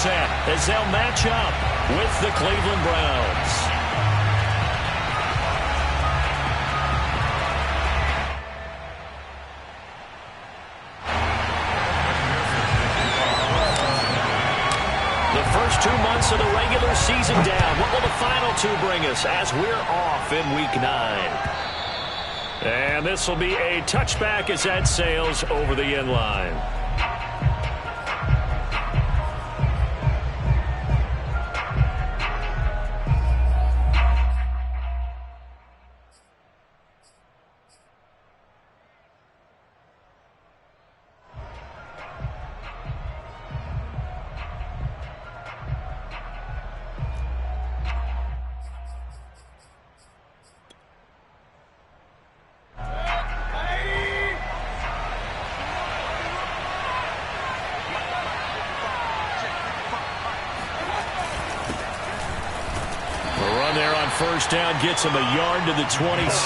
set as they'll match up with the Cleveland Browns. First 2 months of the regular season down. What will the final 2 bring us as we're off in Week 9? And this will be a touchback as that sails over the end line. First down gets him a yard to the 26.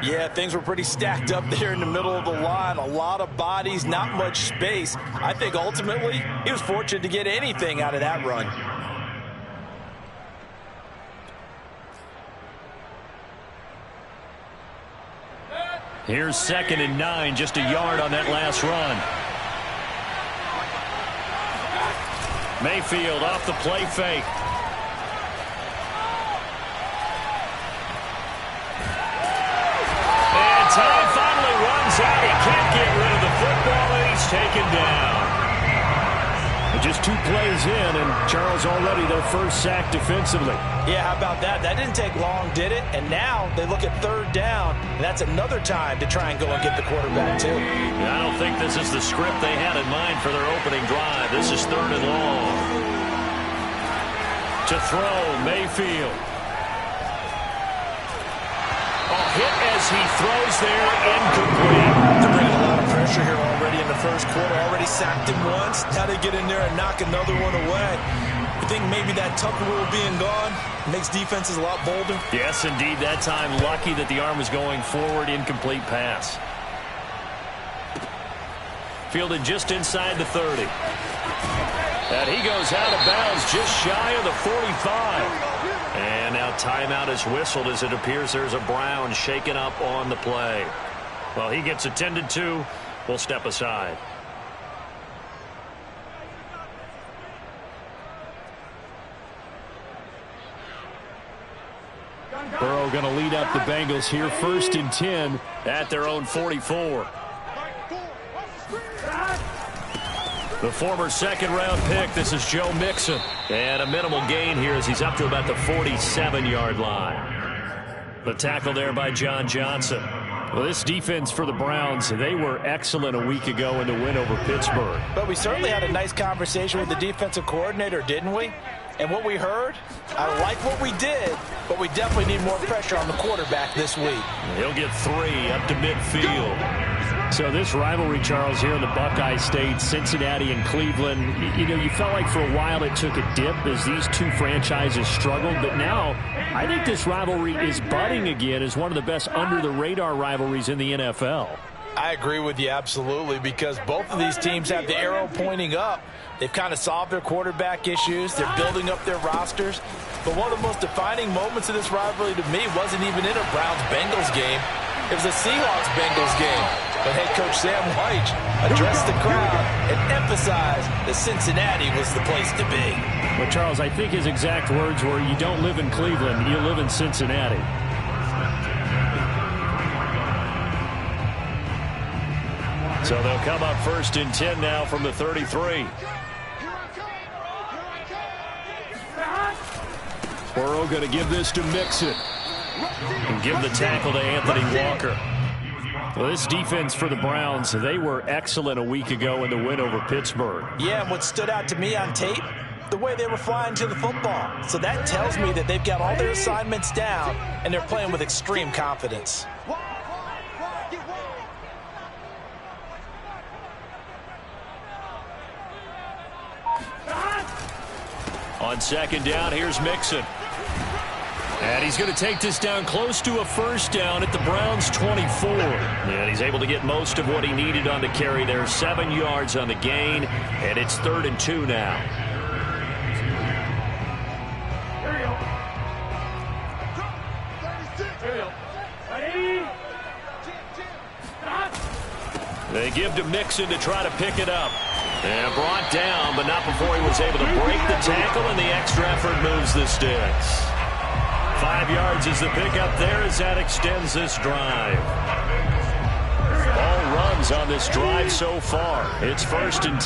Yeah, things were pretty stacked up there in the middle of the line. A lot of bodies, not much space. I think ultimately he was fortunate to get anything out of that run. Here's 2nd and 9, just a yard on that last run. Mayfield off the play fake. Time finally runs out. He can't get rid of the football, and he's taken down. Just 2 plays in, and Charles already their first sack defensively. Yeah, how about that? That didn't take long, did it? And now they look at 3rd down, and that's another time to try and go and get the quarterback, too. Yeah, I don't think this is the script they had in mind for their opening drive. This is 3rd and long. To throw, Mayfield. Hit as he throws there, incomplete. They're bringing a lot of pressure here already in the first quarter. Already sacked him once. Now they get in there and knock another one away. I think maybe that Tucker rule being gone makes defenses a lot bolder. Yes, indeed. That time lucky that the arm was going forward. Incomplete pass. Fielded just inside the 30. And he goes out of bounds just shy of the 45. And now timeout is whistled as it appears there's a Brown shaken up on the play. Well, he gets attended to. We'll step aside. Burrow going to lead up the Bengals here 1st and 10 at their own 44. The former 2nd-round pick, this is Joe Mixon. And a minimal gain here as he's up to about the 47-yard line. The tackle there by John Johnson. Well, this defense for the Browns, they were excellent a week ago in the win over Pittsburgh. But we certainly had a nice conversation with the defensive coordinator, didn't we? And what we heard, I like what we did, but we definitely need more pressure on the quarterback this week. He'll get 3 up to midfield. So this rivalry, Charles, here in the Buckeye State, Cincinnati and Cleveland, you know, you felt like for a while it took a dip as these 2 franchises struggled. But now I think this rivalry is budding again as one of the best under-the-radar rivalries in the NFL. I agree with you absolutely, because both of these teams have the arrow pointing up. They've kind of solved their quarterback issues. They're building up their rosters. But one of the most defining moments of this rivalry to me wasn't even in a Browns-Bengals game. It was a Seahawks-Bengals game. But head coach Sam White addressed the crowd and emphasized that Cincinnati was the place to be. Well, Charles, I think his exact words were, you don't live in Cleveland, you live in Cincinnati. So they'll come up 1st and 10 now from the 33. Burrow going to give this to Mixon. And give the tackle to Anthony Walker. Well, this defense for the Browns, they were excellent a week ago in the win over Pittsburgh. Yeah, and what stood out to me on tape, the way they were flying to the football. So that tells me that they've got all their assignments down, and they're playing with extreme confidence. On 2nd down, here's Mixon. And he's going to take this down close to a first down at the Browns' 24. And he's able to get most of what he needed on the carry there. 7 yards on the gain, and it's 3rd and 2 now. They give to Mixon to try to pick it up. And brought down, but not before he was able to break the tackle, and the extra effort moves the sticks. 5 yards is the pickup there as that extends this drive. All runs on this drive so far. It's 1st and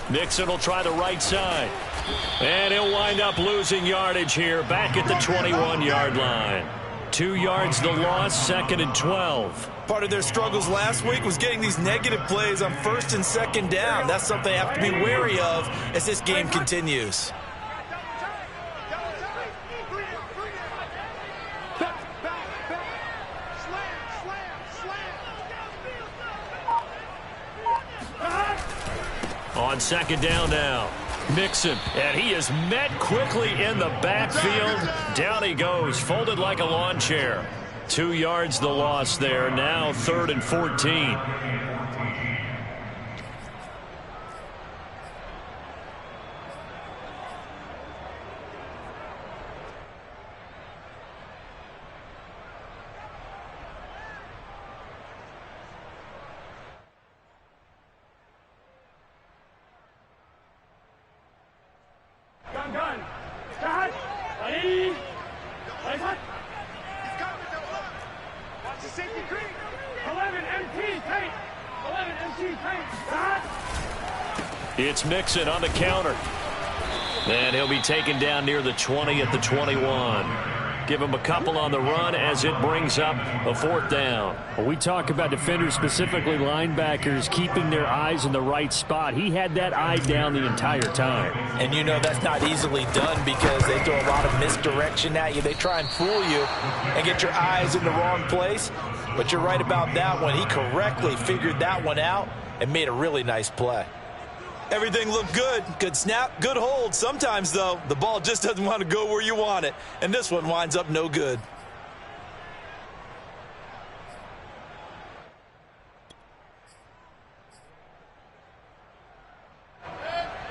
10. Mixon will try the right side. And he'll wind up losing yardage here back at the 21-yard line. 2 yards the loss, 2nd and 12. Part of their struggles last week was getting these negative plays on 1st and 2nd down. That's something they have to be wary of as this game continues. On 2nd down now. Mixon, and he is met quickly in the backfield. Down he goes, folded like a lawn chair. 2 yards the loss there, now 3rd and 14. It's Mixon on the counter. And he'll be taken down near the 20 at the 21. Give him a couple on the run as it brings up a 4th down. Well, we talk about defenders, specifically linebackers, keeping their eyes in the right spot. He had that eye down the entire time. And you know that's not easily done because they throw a lot of misdirection at you. They try and fool you and get your eyes in the wrong place. But you're right about that one. He correctly figured that one out and made a really nice play. Everything looked good. Good snap, good hold. Sometimes, though, the ball just doesn't want to go where you want it. And this one winds up no good.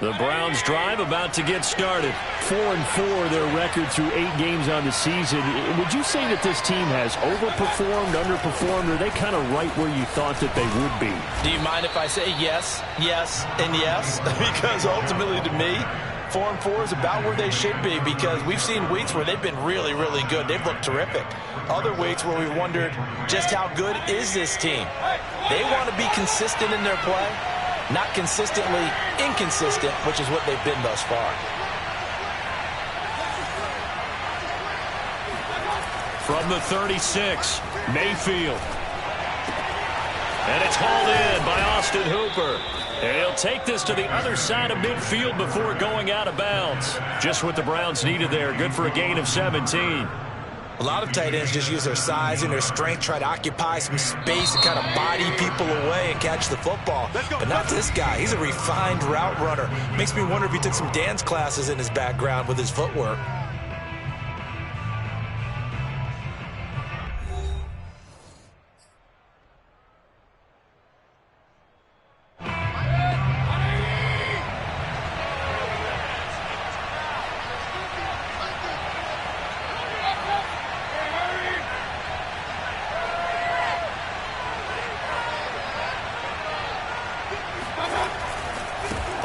The Browns drive about to get started. 4-4 their record through 8 games on the season. Would you say that this team has overperformed, underperformed, or are they kind of right where you thought that they would be? Do you mind if I say yes, yes, and yes? Because ultimately to me, 4-4 is about where they should be because we've seen weeks where they've been really, really good. They've looked terrific. Other weeks where we wondered just how good is this team. They want to be consistent in their play. Not consistently inconsistent, which is what they've been thus far. From the 36, Mayfield. And it's hauled in by Austin Hooper. And he'll take this to the other side of midfield before going out of bounds. Just what the Browns needed there. Good for a gain of 17. A lot of tight ends just use their size and their strength, try to occupy some space and kind of body people away and catch the football. But not this guy. He's a refined route runner. Makes me wonder if he took some dance classes in his background with his footwork.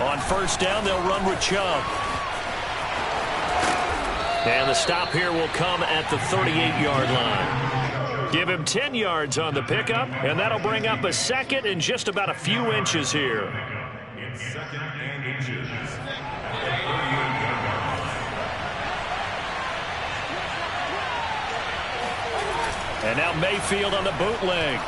On 1st down, they'll run with Chubb. And the stop here will come at the 38-yard line. Give him 10 yards on the pickup, and that'll bring up a 2nd and just about a few inches here. It's 2nd and inches. And now Mayfield on the bootleg.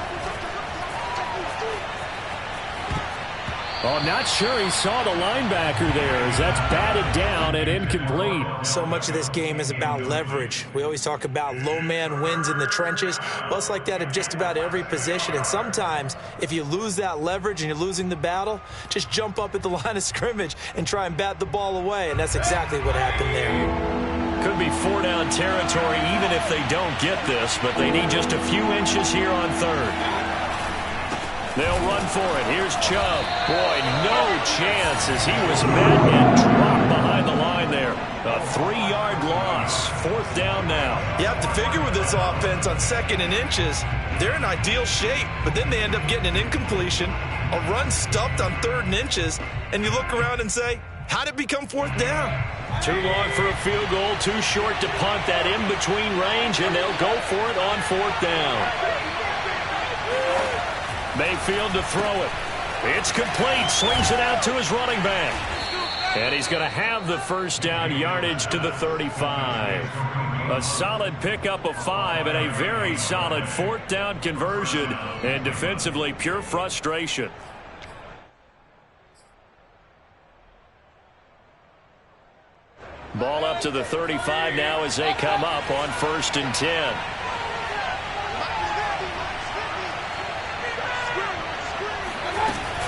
Oh, not sure he saw the linebacker there as that's batted down and incomplete. So much of this game is about leverage. We always talk about low man wins in the trenches. Well, it's like that of just about every position. And sometimes if you lose that leverage and you're losing the battle, just jump up at the line of scrimmage and try and bat the ball away. And that's exactly what happened there. Could be 4-down territory even if they don't get this, but they need just a few inches here on third. They'll run for it. Here's Chubb. Boy, no chance as he was met and dropped behind the line there. A 3-yard loss. 4th down now. You have to figure with this offense on 2nd and inches, they're in ideal shape, but then they end up getting an incompletion, a run stuffed on 3rd and inches, and you look around and say, how did it become 4th down? Too long for a field goal, too short to punt that in-between range, and they'll go for it on 4th down. Mayfield to throw it. It's complete. Swings it out to his running back. And he's going to have the first down yardage to the 35. A solid pickup of 5 and a very solid 4th down conversion. And defensively, pure frustration. Ball up to the 35 now as they come up on 1st and 10.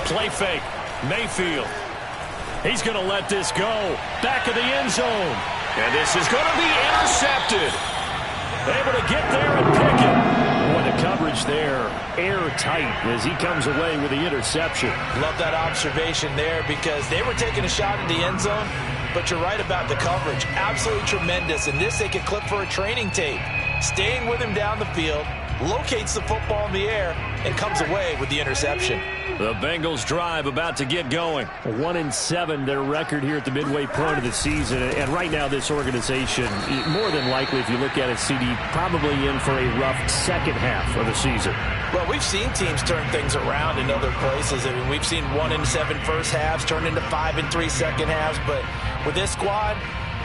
Play fake. Mayfield. He's going to let this go. Back of the end zone. And this is going to be intercepted. Able to get there and pick it. Boy, the coverage there airtight as he comes away with the interception. Love that observation there because they were taking a shot at the end zone, but you're right about the coverage. Absolutely tremendous. And this they could clip for a training tape. Staying with him down the field, locates the football in the air, and comes away with the interception. The Bengals drive about to get going. 1-7 their record here at the midway point of the season. And right now this organization, more than likely if you look at it, CD, probably in for a rough second half of the season. Well, we've seen teams turn things around in other places. I mean, we've seen 1-7 first halves turn into 5-3 second halves. But with this squad,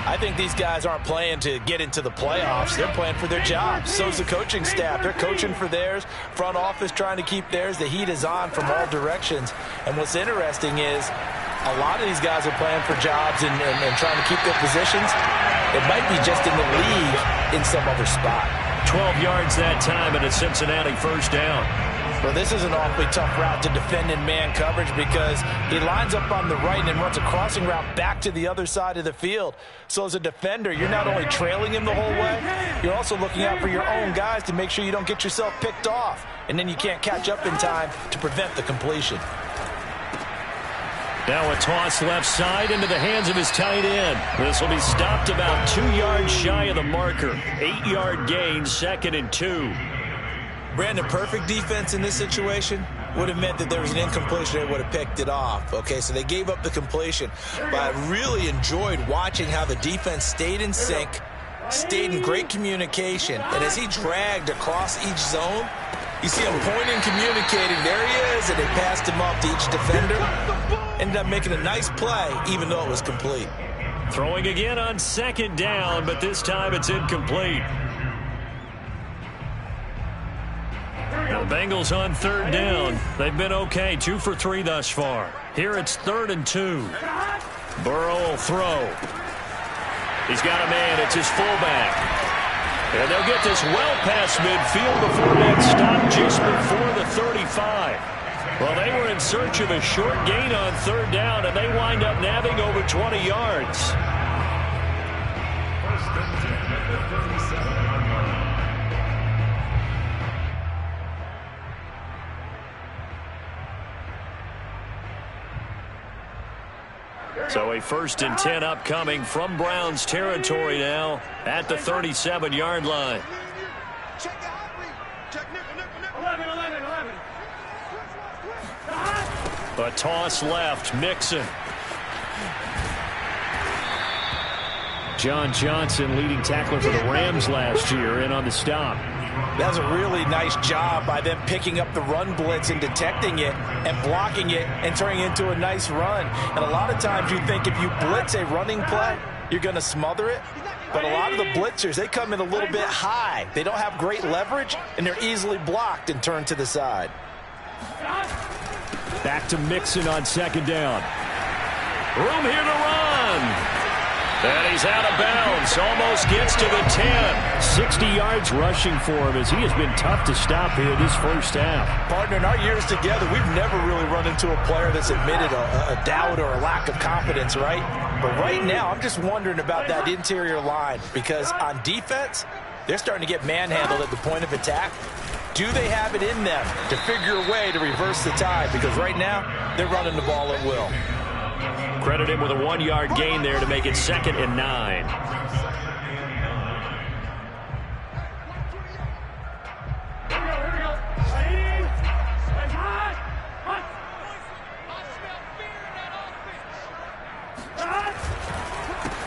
I think these guys aren't playing to get into the playoffs. They're playing for their jobs. So's the coaching staff. They're coaching for theirs. Front office trying to keep theirs. The heat is on from all directions. And what's interesting is a lot of these guys are playing for jobs and trying to keep their positions. It might be just in the league in some other spot. 12 yards that time and a Cincinnati first down. Well, this is an awfully tough route to defend in man coverage because he lines up on the right and then runs a crossing route back to the other side of the field. So as a defender, you're not only trailing him the whole way, you're also looking out for your own guys to make sure you don't get yourself picked off. And then you can't catch up in time to prevent the completion. Now a toss left side into the hands of his tight end. This will be stopped about 2 yards shy of the marker. 8-yard gain, 2nd and 2. Brandon, perfect defense in this situation would have meant that there was an incompletion. They would have picked it off. Okay, so they gave up the completion. But I really enjoyed watching how the defense stayed in sync, stayed in great communication. And as he dragged across each zone, you see him pointing, communicating. There he is, and they passed him off to each defender. Ended up making a nice play, even though it was complete. Throwing again on 2nd down, but this time it's incomplete. The Bengals on 3rd down. They've been okay, 2 for 3 thus far. Here it's 3rd and 2. Burrow will throw. He's got a man. It's his fullback. And they'll get this well past midfield before that stop just before the 35. Well, they were in search of a short gain on 3rd down, and they wind up nabbing over 20 yards. So a 1st and 10 upcoming from Browns territory now at the 37-yard line. A toss left, Mixon. John Johnson, leading tackler for the Rams last year, in on the stop. That was a really nice job by them picking up the run blitz and detecting it and blocking it and turning it into a nice run. And a lot of times you think if you blitz a running play, you're going to smother it. But a lot of the blitzers, they come in a little bit high. They don't have great leverage, and they're easily blocked and turned to the side. Back to Mixon on second down. Room here to run. And he's out of bounds. Almost gets to the 10. 60 yards rushing for him as he has been tough to stop here this first half. Partner, in our years together, we've never really run into a player that's admitted a doubt or a lack of confidence, right? But right now, I'm just wondering about that interior line because on defense, they're starting to get manhandled at the point of attack. Do they have it in them to figure a way to reverse the tide? Because right now, they're running the ball at will. Credit him with a 1-yard gain there to make it 2nd and 9.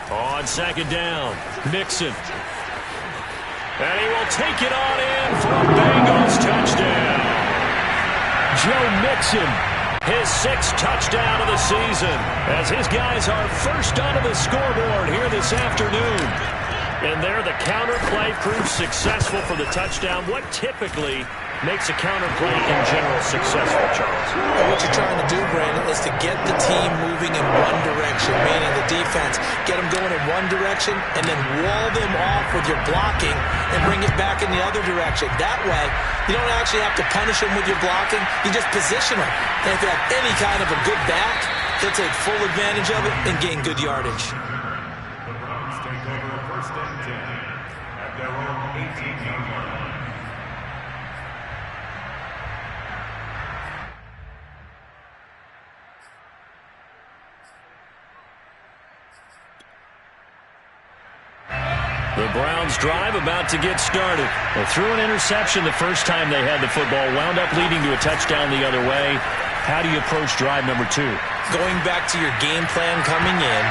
On second down, Mixon. And he will take it on in for a Bengals touchdown. Joe Mixon. His 6th touchdown of the season as his guys are first onto the scoreboard here this afternoon. And there the counter play proves successful for the touchdown. What typically makes a counter play in general successful, Charles? What you're trying to do, Brandon, is to get the team moving in one direction, meaning the defense, get them going in one direction and then wall them off with your blocking and bring it back in the other direction. That way, you don't actually have to punish them with your blocking. You just position them. And if you have any kind of a good back, he'll take full advantage of it and gain good yardage. The Browns take over 1st and 10 at their own 18-yard line. The Browns drive about to get started. They threw an interception the first time they had the football, wound up leading to a touchdown the other way. How do you approach drive number 2? Going back to your game plan coming in,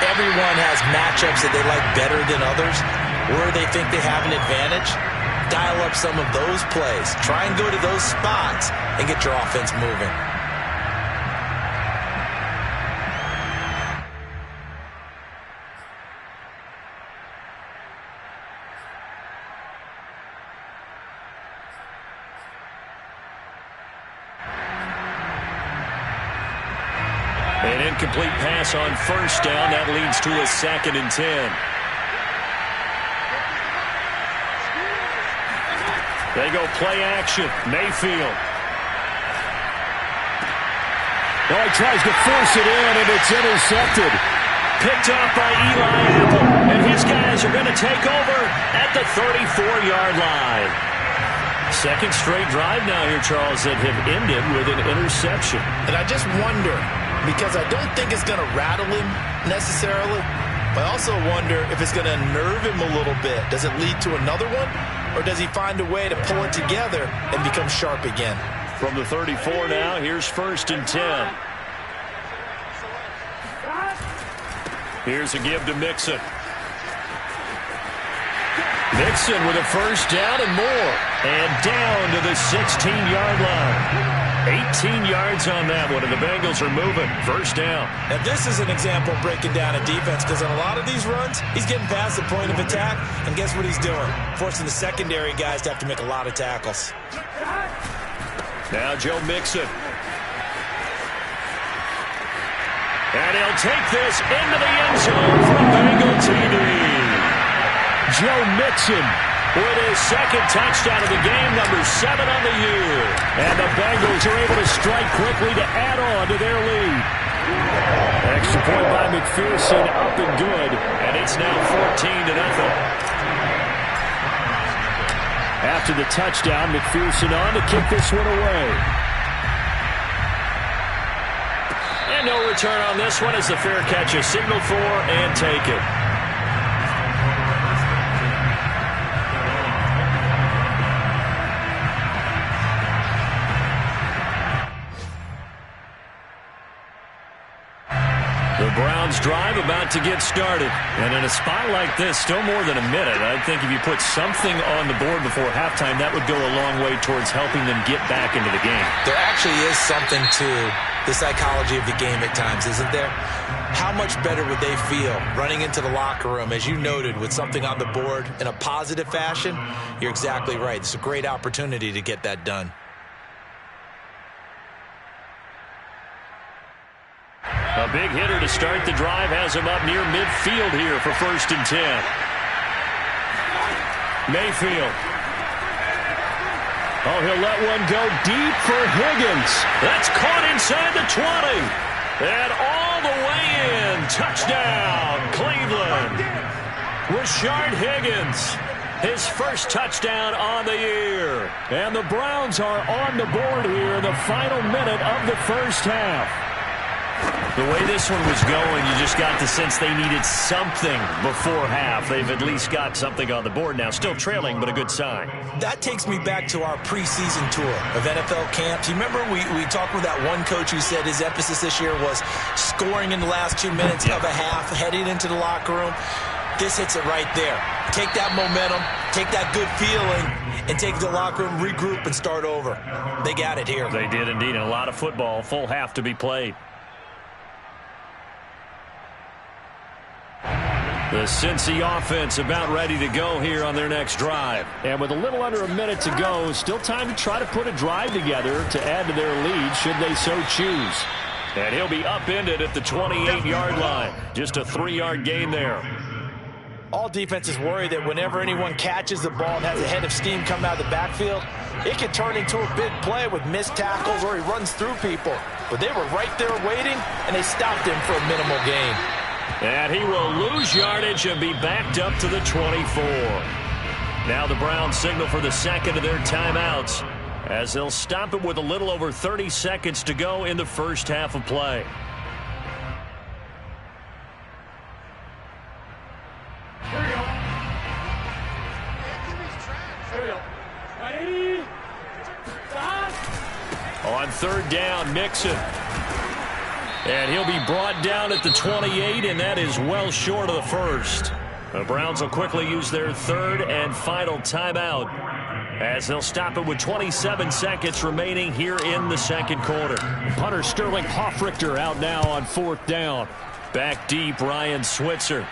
everyone has matchups that they like better than others, where they think they have an advantage. Dial up some of those plays. Try and go to those spots and get your offense moving. An incomplete pass on first down. That leads to a 2nd and 10. They go play action. Mayfield. Oh, he tries to force it in, and it's intercepted. Picked up by Eli Apple. And his guys are going to take over at the 34-yard line. 2nd straight drive now here, Charles, that have ended with an interception. And I just wonder, because I don't think it's going to rattle him necessarily, but I also wonder if it's going to nerve him a little bit. Does it lead to another one, or does he find a way to pull it together and become sharp again? From the 34 now, here's 1st and 10. Here's a give to Mixon. Mixon with a first down and more. And down to the 16-yard line. 18 yards on that one, and the Bengals are moving. First down. Now, this is an example of breaking down a defense, because on a lot of these runs, he's getting past the point of attack, and guess what he's doing? Forcing the secondary guys to have to make a lot of tackles. Now Joe Mixon. And he'll take this into the end zone for a Bengal TD. Joe Mixon with his 2nd touchdown of the game, number 7 on the year. And the Bengals are able to strike quickly to add on to their lead. Extra point by McPherson, up and good. And it's now 14-0. After the touchdown, McPherson on to kick this one away. And no return on this one as the fair catch is signaled for and taken. The Browns drive about to get started. And in a spot like this, still more than a minute, I think if you put something on the board before halftime, that would go a long way towards helping them get back into the game. There actually is something to the psychology of the game at times, isn't there? How much better would they feel running into the locker room, as you noted, with something on the board in a positive fashion? You're exactly right. It's a great opportunity to get that done. A big hitter to start the drive has him up near midfield here for 1st and 10. Mayfield. Oh, he'll let one go deep for Higgins. That's caught inside the 20. And all the way in. Touchdown, Cleveland. Rashard Higgins. His first touchdown on the year. And the Browns are on the board here in the final minute of the first half. The way this one was going, you just got the sense they needed something before half. They've at least got something on the board now. Still trailing, but a good sign. That takes me back to our preseason tour of NFL camps. You remember we talked with that one coach who said his emphasis this year was scoring in the last 2 minutes of a half, heading into the locker room. This hits it right there. Take that momentum, take that good feeling, and take the locker room, regroup, and start over. They got it here. They did indeed, and a lot of football, full half to be played. The Cincy offense about ready to go here on their next drive. And with a little under a minute to go, still time to try to put a drive together to add to their lead should they so choose. And he'll be upended at the 28-yard line. Just a 3-yard gain there. All defenses worry that whenever anyone catches the ball and has a head of steam coming out of the backfield, it can turn into a big play with missed tackles or he runs through people. But they were right there waiting, and they stopped him for a minimal gain. And he will lose yardage and be backed up to the 24. Now the Browns signal for the second of their timeouts as they'll stop it with a little over 30 seconds to go in the first half of play. On 3rd down, Mixon. And he'll be brought down at the 28, and that is well short of the first. The Browns will quickly use their 3rd and final timeout as they'll stop it with 27 seconds remaining here in the second quarter. Punter Sterling Hoffrichter out now on 4th down. Back deep, Ryan Switzer.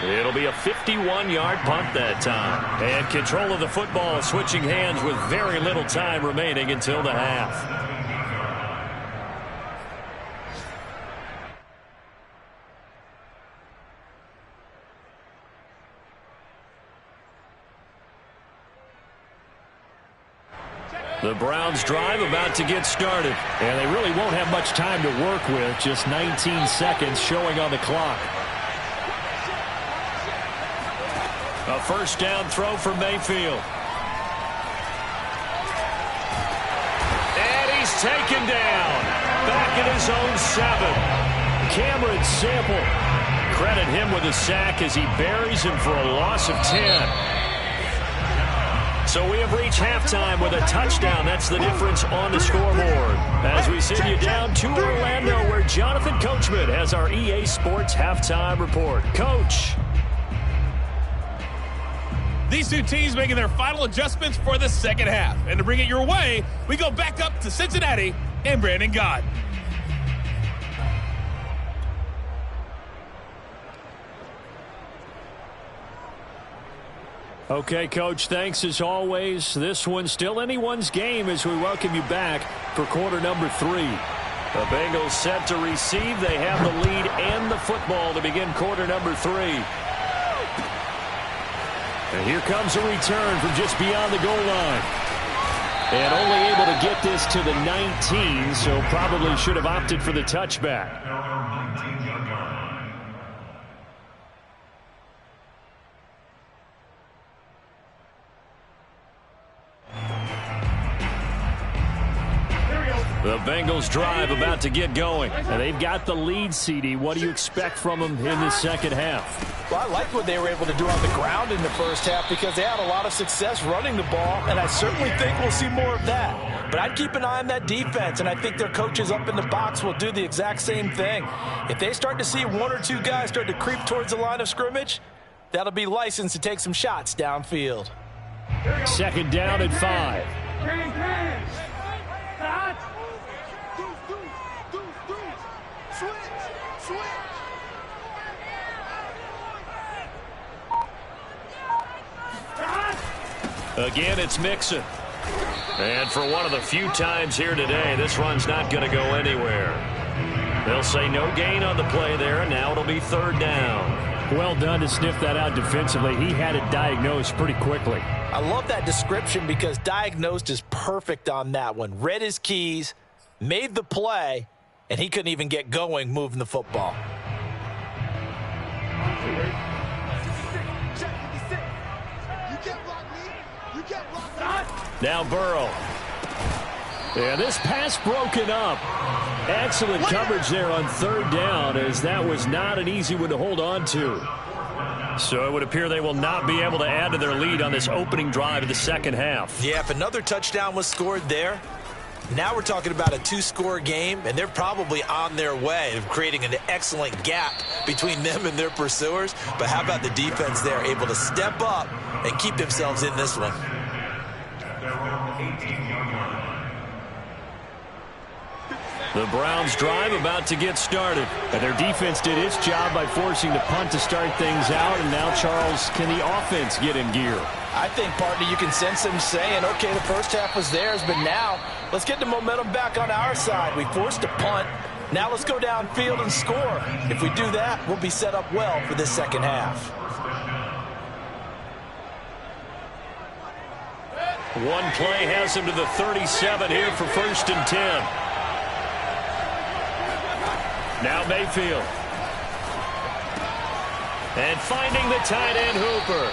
It'll be a 51-yard punt that time. And control of the football switching hands with very little time remaining until the half. The Browns drive about to get started. And they really won't have much time to work with. Just 19 seconds showing on the clock. A 1st down throw for Mayfield. And he's taken down. Back at his own 7. Cameron Sample. Credit him with a sack as he buries him for a loss of 10. So we have reached halftime with a touchdown. That's the difference on the scoreboard. As we send you down to Orlando, where Jonathan Coachman has our EA Sports halftime report. Coach. These two teams making their final adjustments for the second half. And to bring it your way, we go back up to Cincinnati and Brandon Gott. Okay, Coach, thanks as always. This one's still anyone's game as we welcome you back for quarter number 3. The Bengals set to receive. They have the lead and the football to begin quarter number 3. And here comes a return from just beyond the goal line. And only able to get this to the 19, so probably should have opted for the touchback. The Bengals drive about to get going. And they've got the lead, CD. What do you expect from them in the second half? Well, I liked what they were able to do on the ground in the first half because they had a lot of success running the ball, and I certainly think we'll see more of that. But I'd keep an eye on that defense, and I think their coaches up in the box will do the exact same thing. If they start to see 1 or 2 guys start to creep towards the line of scrimmage, that'll be licensed to take some shots downfield. 2nd down and 5. Again, it's Mixon. And for one of the few times here today, this run's not going to go anywhere. They'll say no gain on the play there, and now it'll be third down. Well done to sniff that out defensively. He had it diagnosed pretty quickly. I love that description because diagnosed is perfect on that one. Read his keys, made the play, and he couldn't even get going moving the football. Now Burrow. And this pass broken up. Excellent coverage there on third down, as that was not an easy one to hold on to. So it would appear they will not be able to add to their lead on this opening drive of the second half. Yeah, if another touchdown was scored there, now we're talking about a two-score game, and they're probably on their way of creating an excellent gap between them and their pursuers. But how about the defense there, able to step up and keep themselves in this one? The Browns drive about to get started. And their defense did its job by forcing the punt to start things out. And now, Charles, can the offense get in gear? I think, partner, you can sense them saying, okay, the first half was theirs, but now let's get the momentum back on our side. We forced a punt. Now let's go downfield and score. If we do that, we'll be set up well for this second half. One play has him to the 37 here for 1st and 10. Now Mayfield. And finding the tight end Hooper.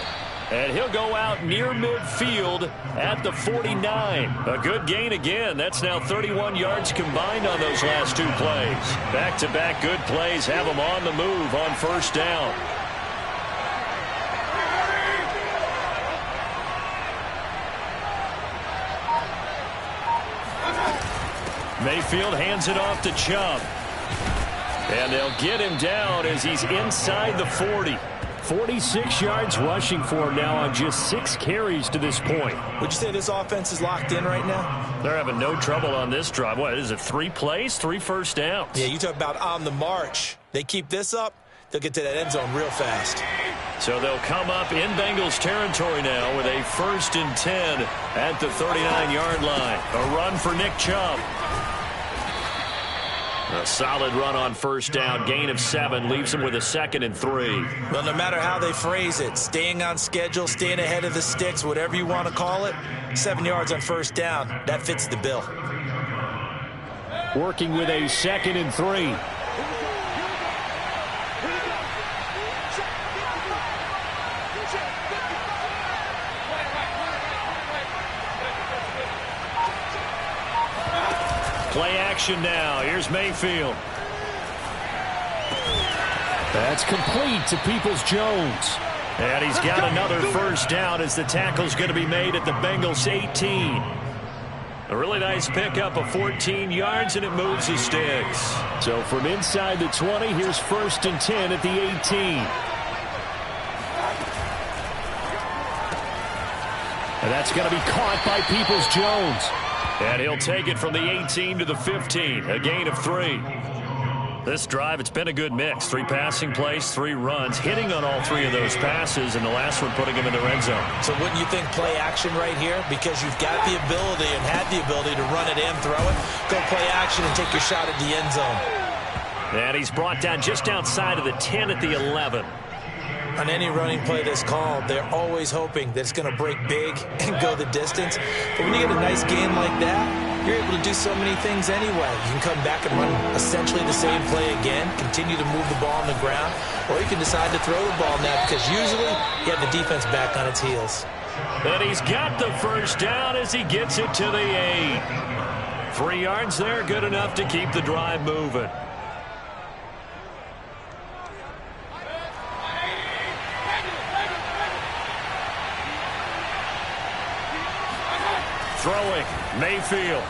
And he'll go out near midfield at the 49. A good gain again. That's now 31 yards combined on those last two plays. Back-to-back good plays have them on the move on first down. Mayfield hands it off to Chubb. And they'll get him down as he's inside the 40. 46 yards rushing for him now on just 6 carries to this point. Would you say this offense is locked in right now? They're having no trouble on this drive. What is it, 3 plays, 3 first downs? Yeah, you talk about on the march. They keep this up, they'll get to that end zone real fast. So they'll come up in Bengals territory now with a 1st and 10 at the 39-yard line. A run for Nick Chubb. A solid run on first down. Gain of 7 leaves them with a 2nd and 3. Well, no matter how they phrase it, staying on schedule, staying ahead of the sticks, whatever you want to call it, 7 yards on first down, that fits the bill. Working with a 2nd and 3. Play action now. Here's Mayfield. That's complete to Peoples-Jones. And he's got another first down as the tackle's going to be made at the Bengals 18. A really nice pickup of 14 yards, and it moves the sticks. So from inside the 20, here's 1st and 10 at the 18. And that's going to be caught by Peoples-Jones. And he'll take it from the 18 to the 15, a gain of 3. This drive, it's been a good mix. 3 passing plays, 3 runs, hitting on all 3 of those passes, and the last one putting him in the red zone. So wouldn't you think play action right here? Because you've got the ability and had the ability to run it in, throw it, go play action and take your shot at the end zone. And he's brought down just outside of the 10 at the 11. On any running play that's called, they're always hoping that it's going to break big and go the distance. But when you get a nice game like that, you're able to do so many things anyway. You can come back and run essentially the same play again, continue to move the ball on the ground, or you can decide to throw the ball now because usually you have the defense back on its heels. But he's got the first down as he gets it to the 8. 3 yards there, good enough to keep the drive moving. Throwing, Mayfield.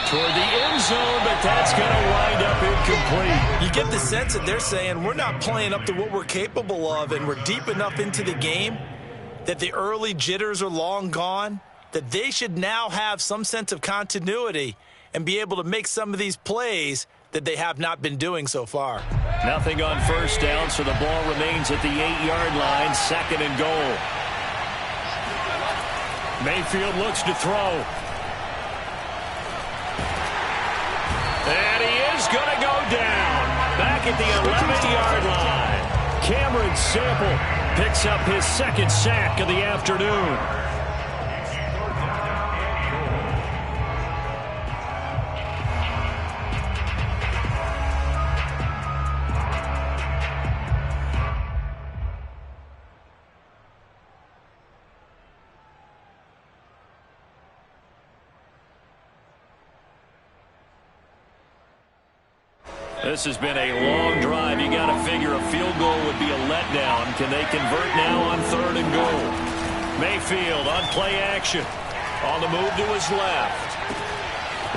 Toward the end zone, but that's going to wind up incomplete. You get the sense that they're saying we're not playing up to what we're capable of, and we're deep enough into the game that the early jitters are long gone, that they should now have some sense of continuity and be able to make some of these plays that they have not been doing so far. Nothing on first down, so the ball remains at the 8-yard line, 2nd and goal. Mayfield looks to throw. And he is going to go down. Back at the 11-yard line. Cameron Sample picks up his second sack of the afternoon. This has been a long drive. You got to figure a field goal would be a letdown. Can they convert now on 3rd and goal? Mayfield on play action. On the move to his left.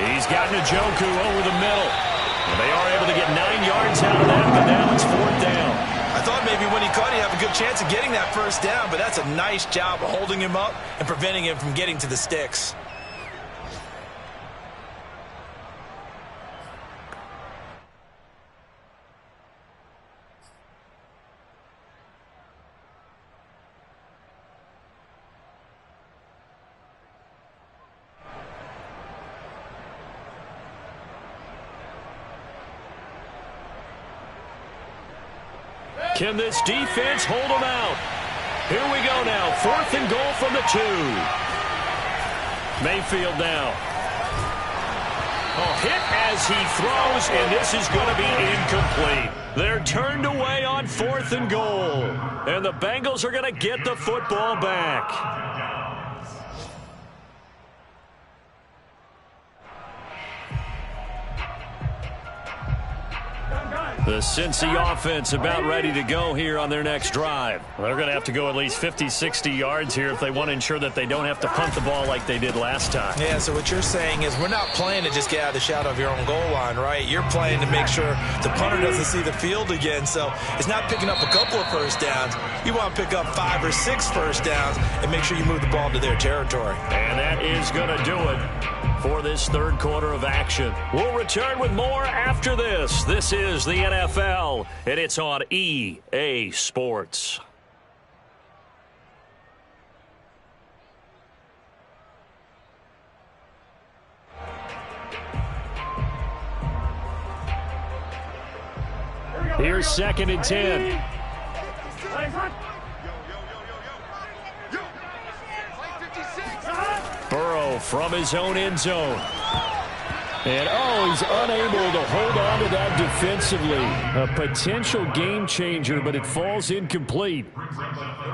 He's got Njoku over the middle. Well, they are able to get 9 yards out of that, but now it's 4th down. I thought maybe when he caught, he'd have a good chance of getting that first down, but that's a nice job of holding him up and preventing him from getting to the sticks. Can this defense hold them out? Here we go now. 4th and goal from the 2. Mayfield now. Hit as he throws, and this is going to be incomplete. They're turned away on 4th and goal. And the Bengals are going to get the football back. The Cincy offense about ready to go here on their next drive. They're going to have to go at least 50, 60 yards here if they want to ensure that they don't have to punt the ball like they did last time. Yeah, so what you're saying is we're not playing to just get out of the shadow of your own goal line, right? You're playing to make sure the punter doesn't see the field again. So it's not picking up a couple of first downs. You want to pick up 5 or 6 first downs and make sure you move the ball to their territory. And that is going to do it for this 3rd quarter of action. We'll return with more after this. This is the NFL, and it's on EA Sports. Here's 2nd and 10. Burrow from his own end zone. And, he's unable to hold on to that defensively. A potential game changer, but it falls incomplete.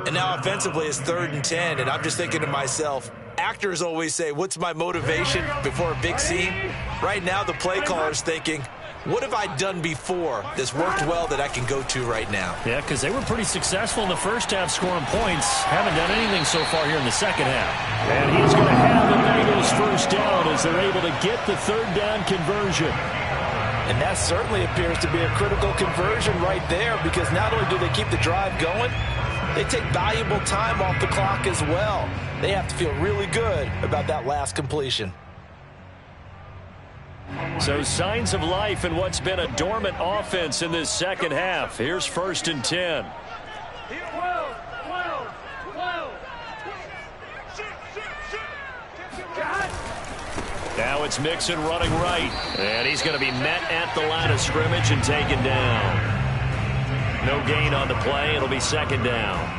And now offensively it's 3rd and 10, and I'm just thinking to myself, actors always say, what's my motivation before a big scene? Right now the play caller's thinking, what have I done before that's worked well that I can go to right now? Yeah, because they were pretty successful in the first half scoring points. Haven't done anything so far here in the second half. And he's going to have the Bengals first down as they're able to get the 3rd down conversion. And that certainly appears to be a critical conversion right there, because not only do they keep the drive going, they take valuable time off the clock as well. They have to feel really good about that last completion. So signs of life in what's been a dormant offense in this second half. Here's 1st and 10. Now it's Mixon running right. And he's going to be met at the line of scrimmage and taken down. No gain on the play. It'll be 2nd down.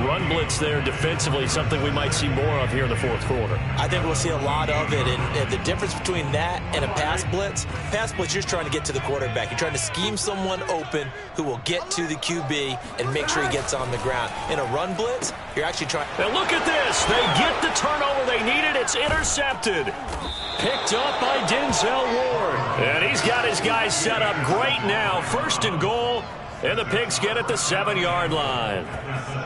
Run blitz there defensively, something we might see more of here in the 4th quarter. I think we'll see a lot of it, and the difference between that and a pass blitz, you're just trying to get to the quarterback. You're trying to scheme someone open who will get to the QB and make sure he gets on the ground. In a run blitz, you're actually trying. Now look at this. They get the turnover they needed. It's intercepted. Picked up by Denzel Ward. And he's got his guys set up great now. 1st and goal. And the Pigs get at the 7-yard line.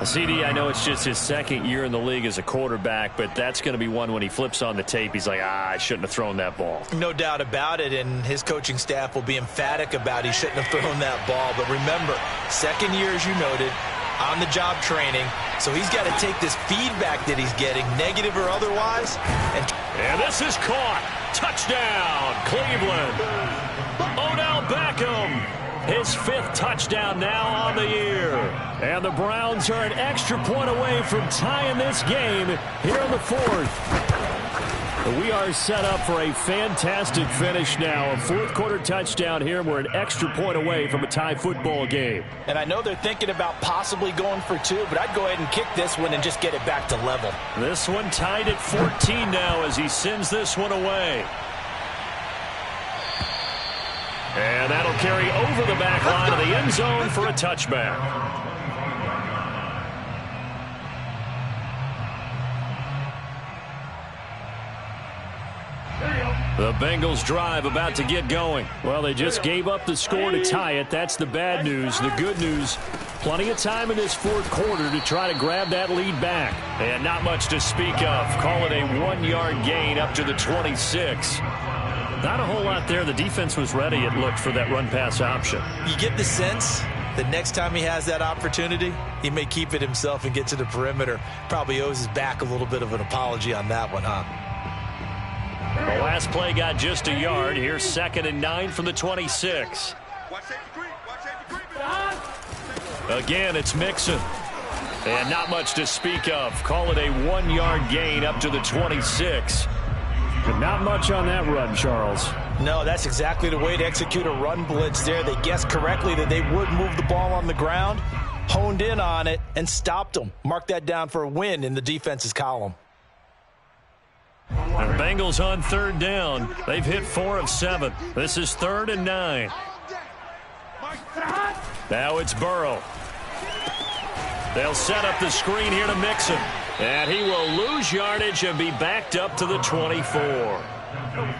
CD, I know it's just his 2nd year in the league as a quarterback, but that's going to be one when he flips on the tape. He's like, I shouldn't have thrown that ball. No doubt about it, and his coaching staff will be emphatic about he shouldn't have thrown that ball. But remember, 2nd year, as you noted, on-the-job training, so he's got to take this feedback that he's getting, negative or otherwise. And this is caught. Touchdown, Cleveland. Odell Beckham His 5th touchdown now on the year. And the Browns are an extra point away from tying this game here in the 4th. We are set up for a fantastic finish now. A 4th quarter touchdown here. We're an extra point away from a tie football game. And I know they're thinking about possibly going for 2, but I'd go ahead and kick this one and just get it back to level. This one tied at 14 now as he sends this one away. And that'll carry over the back line of the end zone for a touchback. The Bengals drive about to get going. Well, they just gave up the score to tie it. That's the bad news. The good news, plenty of time in this 4th quarter to try to grab that lead back. And not much to speak of. Call it a 1-yard gain up to the 26. Not a whole lot there. The defense was ready, it looked, for that run-pass option. You get the sense that next time he has that opportunity, he may keep it himself and get to the perimeter. Probably owes his back a little bit of an apology on that one, huh? The last play got just a yard. Here's 2nd and 9 from the 26. Again, it's Mixon. And not much to speak of. Call it a 1-yard gain up to the 26. But not much on that run, Charles. No, that's exactly the way to execute a run blitz there. They guessed correctly that they would move the ball on the ground, honed in on it, and stopped them. Mark that down for a win in the defense's column. The Bengals on 3rd down. They've hit 4 of 7. This is 3rd and 9. Now it's Burrow. They'll set up the screen here to Mixon. And he will lose yardage and be backed up to the 24.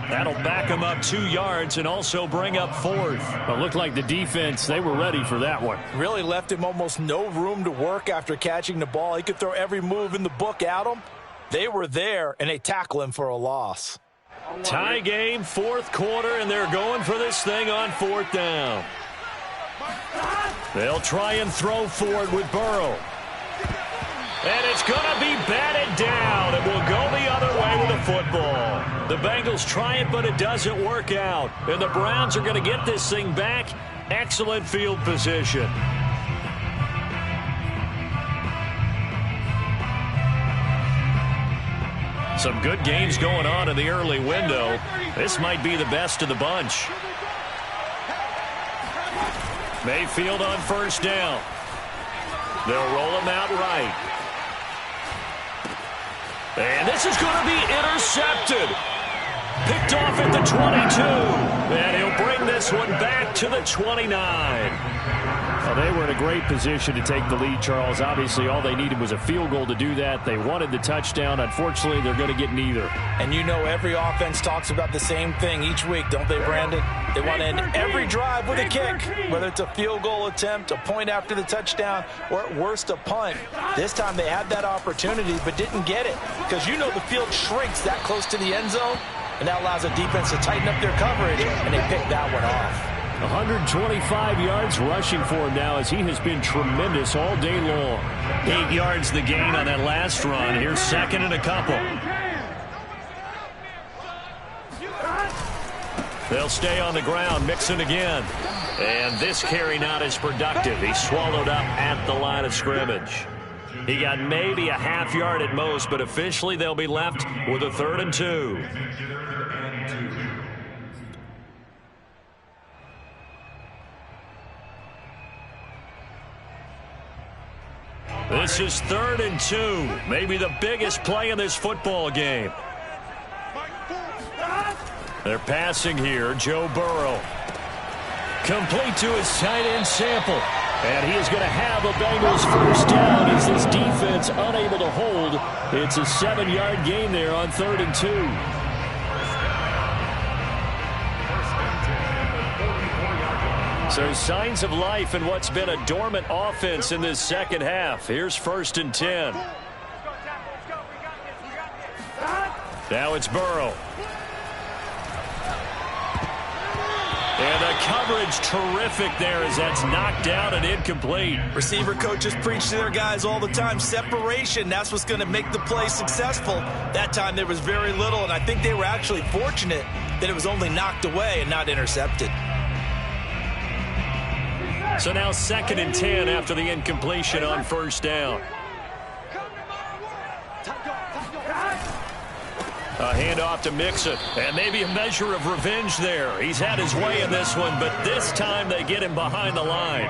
That'll back him up 2 yards and also bring up 4th. It looked like the defense, they were ready for that one. Really left him almost no room to work after catching the ball. He could throw every move in the book at him. They were there, and they tackle him for a loss. Tie game, 4th quarter, and they're going for this thing on 4th down. They'll try and throw forward with Burrow. And it's going to be batted down. It will go the other way with the football. The Bengals try it, but it doesn't work out. And the Browns are going to get this thing back. Excellent field position. Some good games going on in the early window. This might be the best of the bunch. Mayfield on 1st down. They'll roll him out right. And this is going to be intercepted. Picked off at the 22. And he'll bring this one back to the 29. Well, they were in a great position to take the lead, Charles. Obviously, all they needed was a field goal to do that. They wanted the touchdown. Unfortunately, they're going to get neither. And you know every offense talks about the same thing each week, don't they, Brandon? They want to end every drive with a kick, whether it's a field goal attempt, a point after the touchdown, or at worst a punt. This time they had that opportunity but didn't get it because you know the field shrinks that close to the end zone, and that allows the defense to tighten up their coverage, and they picked that one off. 125 yards rushing for him now as he has been tremendous all day long. 8 yards the gain on that last run. Here's 2nd and a couple. They'll stay on the ground. Mixon again. And this carry not as productive. He's swallowed up at the line of scrimmage. He got maybe a half yard at most, but officially they'll be left with a 3rd and 2. This is 3rd and 2. Maybe the biggest play in this football game. They're passing here. Joe Burrow. Complete to his tight end Sample. And he is going to have a Bengals 1st down as this defense unable to hold. It's a 7-yard gain there on 3rd and 2. So signs of life in what's been a dormant offense in this second half. Here's 1st and 10. Now it's Burrow. And the coverage terrific there as that's knocked down and incomplete. Receiver coaches preach to their guys all the time. Separation, that's what's going to make the play successful. That time there was very little, and I think they were actually fortunate that it was only knocked away and not intercepted. So now 2nd and 10 after the incompletion on first down. A handoff to Mixon, and maybe a measure of revenge there. He's had his way in this one, but this time they get him behind the line.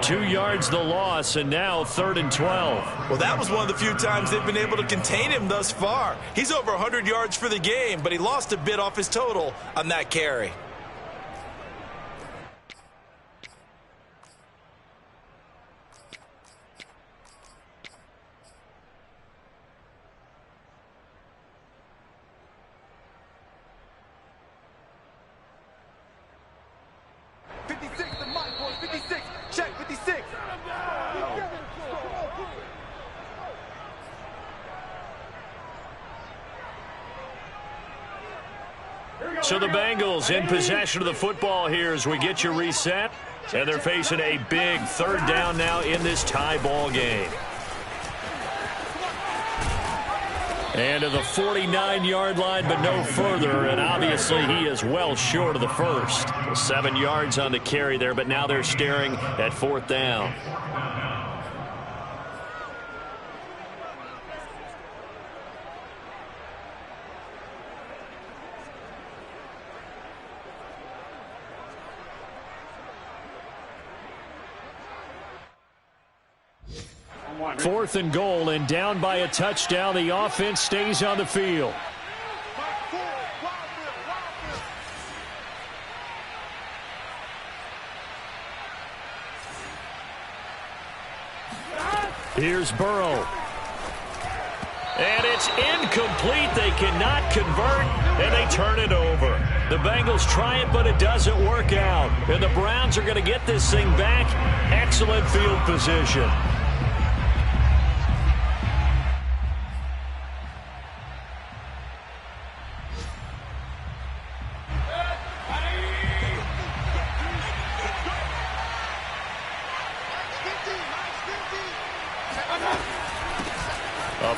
2 yards the loss, and now 3rd and 12. Well, that was one of the few times they've been able to contain him thus far. He's over 100 yards for the game, but he lost a bit off his total on that carry. So the Bengals in possession of the football here as we get you reset. And they're facing a big 3rd down now in this tie ball game. And to the 49-yard line, but no further. And obviously he is well short of the first. 7 yards on the carry there, but now they're staring at 4th down. Fourth and goal, and down by a touchdown. The offense stays on the field. Here's Burrow. And it's incomplete. They cannot convert, and they turn it over. The Bengals try it, but it doesn't work out. And the Browns are going to get this thing back. Excellent field position.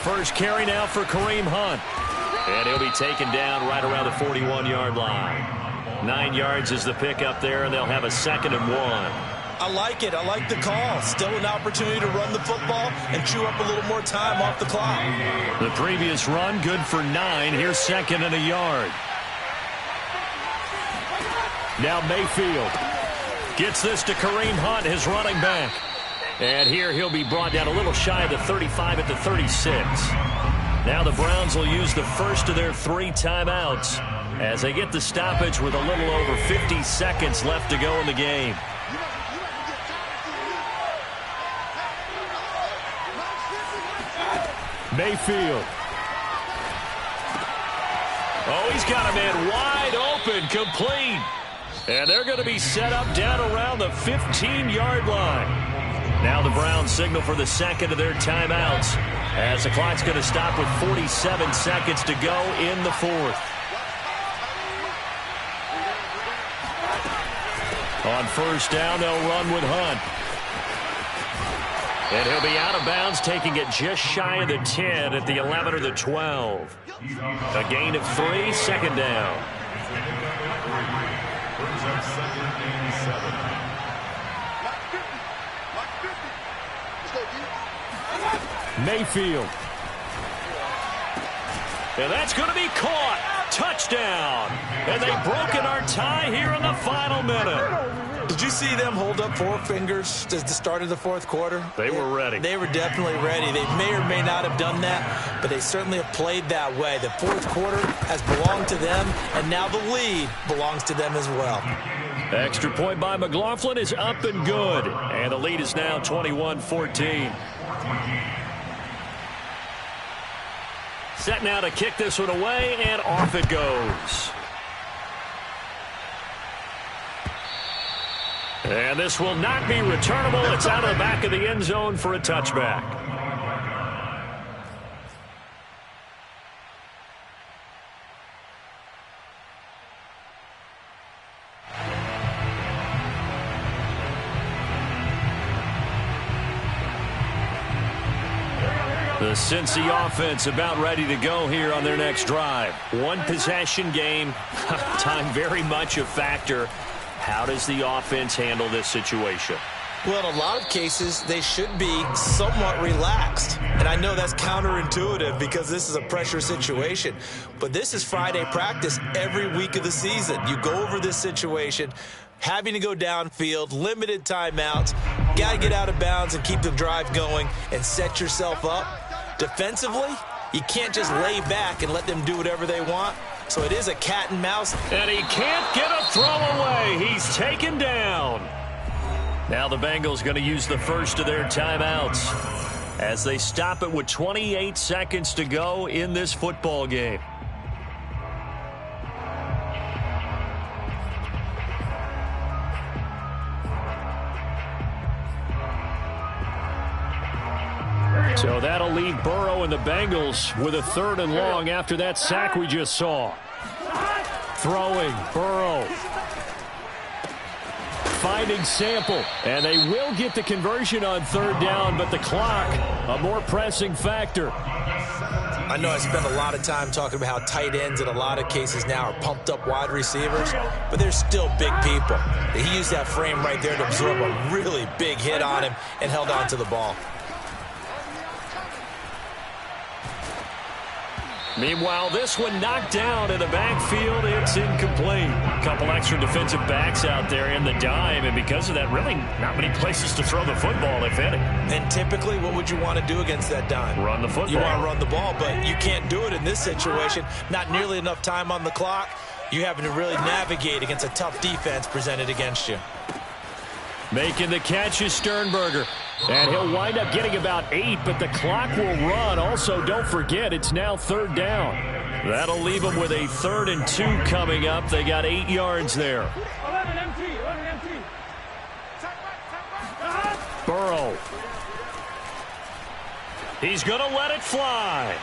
First carry now for Kareem Hunt. And he'll be taken down right around the 41-yard line. 9 yards is the pickup there, and they'll have a 2nd and 1. I like it. I like the call. Still an opportunity to run the football and chew up a little more time off the clock. The previous run, good for 9. Here's 2nd and a yard. Now Mayfield gets this to Kareem Hunt, his running back. And here he'll be brought down a little shy of the 35 at the 36. Now the Browns will use the first of their 3 timeouts as they get the stoppage with a little over 50 seconds left to go in the game. Mayfield. Oh, he's got a man wide open, complete. And they're going to be set up down around the 15-yard line. Now the Browns signal for the 2nd of their timeouts as the clock's going to stop with 47 seconds to go in the 4th. On first down, they'll run with Hunt. And he'll be out of bounds, taking it just shy of the 10 at the 11 or the 12. A gain of 3, 2nd down. Mayfield. And that's going to be caught. Touchdown. And they've broken our tie here in the final minute. Did you see them hold up 4 fingers at the start of the 4th quarter? They were ready. They were definitely ready. They may or may not have done that, but they certainly have played that way. The 4th quarter has belonged to them, and now the lead belongs to them as well. Extra point by McLaughlin is up and good. And the lead is now 21-14. Set now to kick this one away, and off it goes. And this will not be returnable. It's out of the back of the end zone for a touchback. The Cincy offense about ready to go here on their next drive. One possession game. Time very much a factor. How does the offense handle this situation? Well, in a lot of cases, they should be somewhat relaxed. And I know that's counterintuitive because this is a pressure situation. But this is Friday practice every week of the season. You go over this situation, having to go downfield, limited timeouts, got to get out of bounds and keep the drive going and set yourself up. Defensively, you can't just lay back and let them do whatever they want. So it is a cat and mouse. And he can't get a throw away. He's taken down. Now the Bengals going to use the first of their timeouts as they stop it with 28 seconds to go in this football game. So that'll leave Burrow and the Bengals with a 3rd and long after that sack we just saw. Throwing, Burrow. Finding Sample, and they will get the conversion on 3rd down, but the clock, a more pressing factor. I know I spend a lot of time talking about how tight ends in a lot of cases now are pumped up wide receivers, but they're still big people. He used that frame right there to absorb a really big hit on him and held on to the ball. Meanwhile, this one knocked down in the backfield. It's incomplete. A couple extra defensive backs out there in the dime, and because of that, really not many places to throw the football, if any. And typically, what would you want to do against that dime? Run the football. You want to run the ball, but you can't do it in this situation. Not nearly enough time on the clock. You having to really navigate against a tough defense presented against you. Making the catch is Sternberger. And he'll wind up getting about 8, but the clock will run. Also, don't forget, it's now 3rd down. That'll leave them with a 3rd and 2 coming up. They got 8 yards there. Burrow. He's going to let it fly.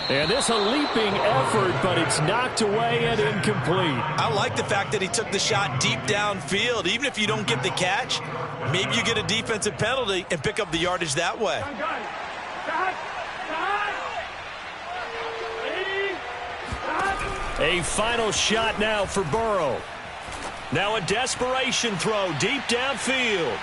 And this a leaping effort, but it's knocked away and incomplete. I like the fact that he took the shot deep downfield. Even if you don't get the catch, maybe you get a defensive penalty and pick up the yardage that way. A final shot now for Burrow. Now a desperation throw deep downfield.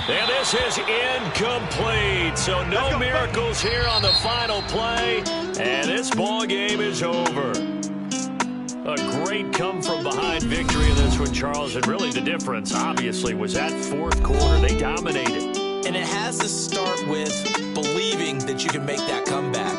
And this is incomplete. So no miracles here on the final play. And this ball game is over. A great come-from-behind victory in this one, Charles. And really the difference, obviously, was that 4th quarter. They dominated. And it has to start with believing that you can make that comeback.